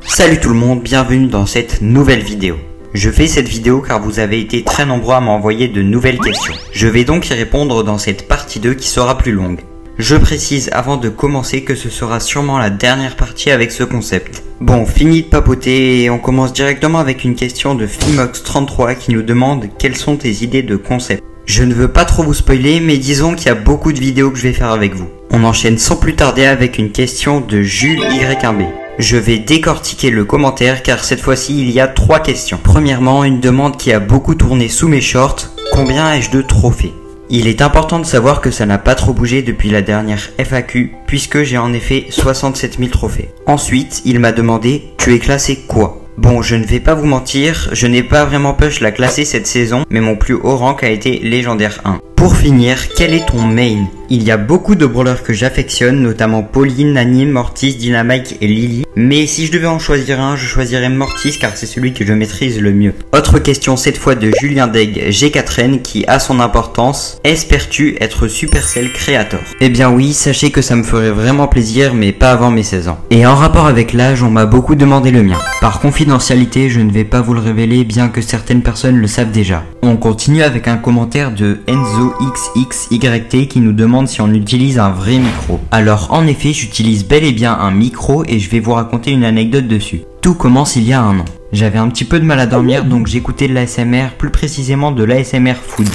Salut tout le monde, bienvenue dans cette nouvelle vidéo. Je fais cette vidéo car vous avez été très nombreux à m'envoyer de nouvelles questions. Je vais donc y répondre dans cette partie 2 qui sera plus longue. Je précise avant de commencer que ce sera sûrement la dernière partie avec ce concept. Bon, fini de papoter et on commence directement avec une question de Fimox33 qui nous demande quelles sont tes idées de concept. Je ne veux pas trop vous spoiler, mais disons qu'il y a beaucoup de vidéos que je vais faire avec vous. On enchaîne sans plus tarder avec une question de Jules Y1B. Je vais décortiquer le commentaire car cette fois-ci il y a 3 questions. Premièrement, une demande qui a beaucoup tourné sous mes shorts. Combien ai-je de trophées ? Il est important de savoir que ça n'a pas trop bougé depuis la dernière FAQ puisque j'ai en effet 67 000 trophées. Ensuite, il m'a demandé « Tu es classé quoi ?» Bon, je ne vais pas vous mentir, je n'ai pas vraiment push la classer cette saison, mais mon plus haut rank a été légendaire 1. Pour finir, quel est ton main ? Il y a beaucoup de brawlers que j'affectionne, notamment Pauline, Nani, Mortis, Dynamite et Lily. Mais si je devais en choisir un, je choisirais Mortis car c'est celui que je maîtrise le mieux. Autre question cette fois de Julien Deg G4N qui a son importance. Espères-tu être Supercell Creator ? Eh bien oui, sachez que ça me ferait vraiment plaisir mais pas avant mes 16 ans. Et en rapport avec l'âge, on m'a beaucoup demandé le mien. Par confidentialité, je ne vais pas vous le révéler bien que certaines personnes le savent déjà. On continue avec un commentaire de EnzoXXYT qui nous demande si on utilise un vrai micro. Alors en effet, j'utilise bel et bien un micro et je vais vous raconter une anecdote dessus. Tout commence il y a un an. J'avais un petit peu de mal à dormir donc j'écoutais de l'ASMR, plus précisément de l'ASMR Food.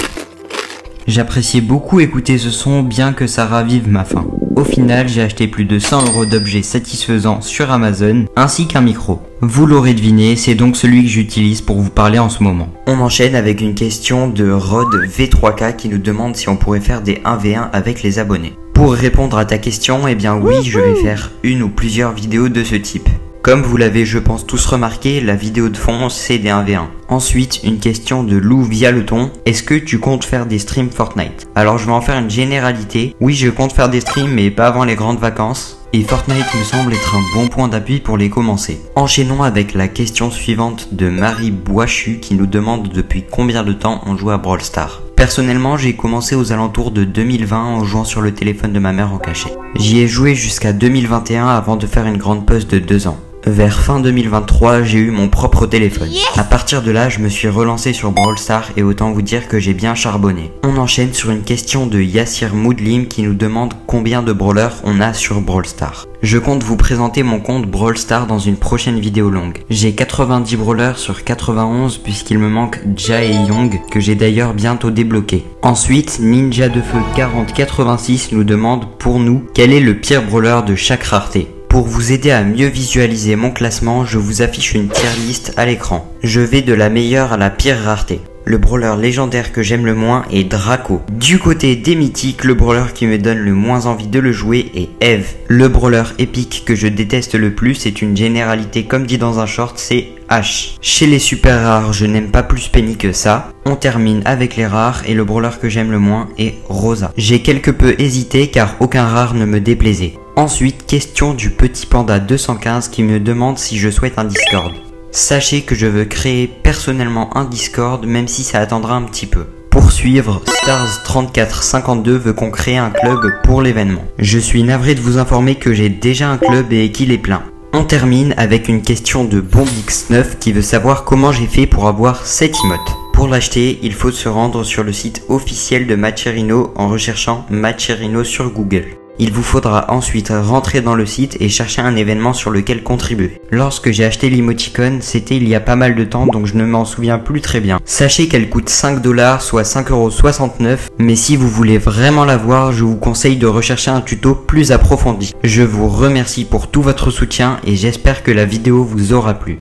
J'appréciais beaucoup écouter ce son bien que ça ravive ma faim. Au final, j'ai acheté plus de 100 € d'objets satisfaisants sur Amazon, ainsi qu'un micro. Vous l'aurez deviné, c'est donc celui que j'utilise pour vous parler en ce moment. On enchaîne avec une question de Rod V3K qui nous demande si on pourrait faire des 1v1 avec les abonnés. Pour répondre à ta question, eh bien oui, je vais faire une ou plusieurs vidéos de ce type. Comme vous l'avez je pense tous remarqué, la vidéo de fond c'est des 1v1. Ensuite, une question de Lou via le ton. Est-ce que tu comptes faire des streams Fortnite ? Alors je vais en faire une généralité. Oui, je compte faire des streams mais pas avant les grandes vacances. Et Fortnite me semble être un bon point d'appui pour les commencer. Enchaînons avec la question suivante de Marie Boischu qui nous demande depuis combien de temps on joue à Brawl Stars. Personnellement, j'ai commencé aux alentours de 2020 en jouant sur le téléphone de ma mère en cachet. J'y ai joué jusqu'à 2021 avant de faire une grande pause de 2 ans. Vers fin 2023, j'ai eu mon propre téléphone. À partir de là, je me suis relancé sur Brawl Stars et autant vous dire que j'ai bien charbonné. On enchaîne sur une question de Yassir Moudlim qui nous demande combien de brawlers on a sur Brawl Stars. Je compte vous présenter mon compte Brawl Stars dans une prochaine vidéo longue. J'ai 90 brawlers sur 91 puisqu'il me manque Ja et Young que j'ai d'ailleurs bientôt débloqué. Ensuite, Ninja de Feu 4086 nous demande pour nous quel est le pire brawler de chaque rareté. Pour vous aider à mieux visualiser mon classement, je vous affiche une tier list à l'écran. Je vais de la meilleure à la pire rareté. Le brawler légendaire que j'aime le moins est Draco. Du côté des mythiques, le brawler qui me donne le moins envie de le jouer est Eve. Le brawler épique que je déteste le plus est une généralité comme dit dans un short, c'est H. Chez les super rares, je n'aime pas plus Penny que ça. On termine avec les rares et le brawler que j'aime le moins est Rosa. J'ai quelque peu hésité car aucun rare ne me déplaisait. Ensuite, question du petit panda 215 qui me demande si je souhaite un Discord. Sachez que je veux créer personnellement un Discord même si ça attendra un petit peu. Pour suivre, Stars3452 veut qu'on crée un club pour l'événement. Je suis navré de vous informer que j'ai déjà un club et qu'il est plein. On termine avec une question de Bombix9 qui veut savoir comment j'ai fait pour avoir cet emote. Pour l'acheter, il faut se rendre sur le site officiel de Matcherino en recherchant Matcherino sur Google. Il vous faudra ensuite rentrer dans le site et chercher un événement sur lequel contribuer. Lorsque j'ai acheté l'emoticône, c'était il y a pas mal de temps donc je ne m'en souviens plus très bien. Sachez qu'elle coûte 5 $, soit 5,69 €, mais si vous voulez vraiment la voir, je vous conseille de rechercher un tuto plus approfondi. Je vous remercie pour tout votre soutien et j'espère que la vidéo vous aura plu.